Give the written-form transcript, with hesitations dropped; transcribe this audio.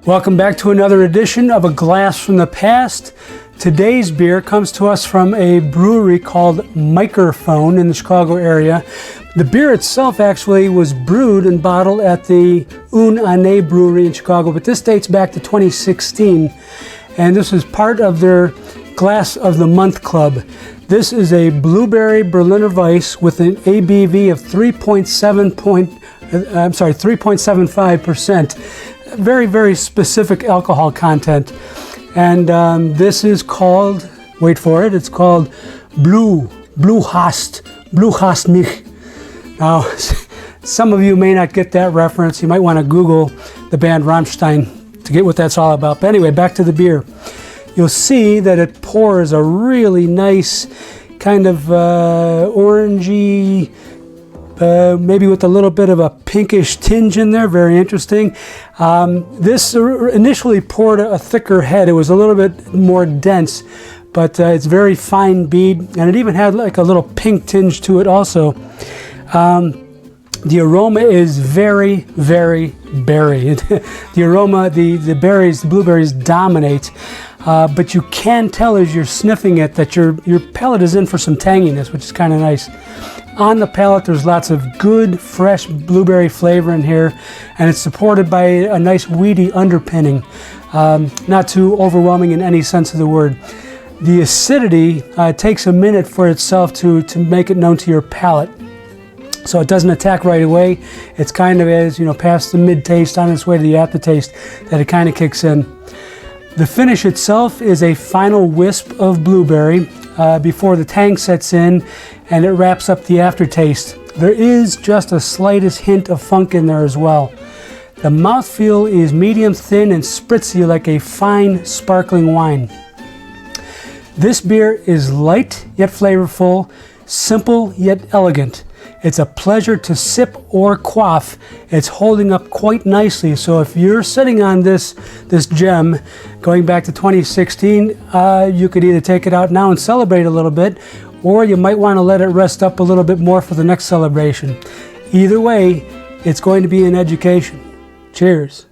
Welcome back to another edition of A Glass from the Past. Today's beer comes to us from a brewery called Mikerphone in the Chicago area. The beer itself actually was brewed and bottled at the Une Année Brewery in Chicago, but this dates back to 2016, and this is part of their Glass of the Month Club. This is a blueberry Berliner Weisse with an ABV of 3.75%. Very, very specific alcohol content. And this is called, wait for it, it's called Hast Mich. Now, some of you may not get that reference. You might want to Google the band Rammstein to get what that's all about. But anyway, back to the beer. You'll see that it pours a really nice kind of orangey, maybe with a little bit of a pinkish tinge in there. Very interesting. This initially poured a thicker head. It was a little bit more dense, but it's very fine bead, and it even had like a little pink tinge to it also. The aroma is very, very berry. The aroma, the berries, the blueberries dominate, but you can tell as you're sniffing it that your palate is in for some tanginess, which is kind of nice. On the palate, there's lots of good, fresh blueberry flavor in here, and it's supported by a nice weedy underpinning, not too overwhelming in any sense of the word. The acidity takes a minute for itself to make it known to your palate, so it doesn't attack right away. It's kind of as, past the mid-taste on its way to the aftertaste that it kind of kicks in. The finish itself is a final wisp of blueberry before the tang sets in and it wraps up the aftertaste. There is just a slightest hint of funk in there as well. The mouthfeel is medium thin and spritzy like a fine sparkling wine. This beer is light yet flavorful, simple yet elegant. It's a pleasure to sip or quaff. It's holding up quite nicely. So if you're sitting on this gem going back to 2016, you could either take it out now and celebrate a little bit, or you might want to let it rest up a little bit more for the next celebration. Either way, it's going to be an education. Cheers.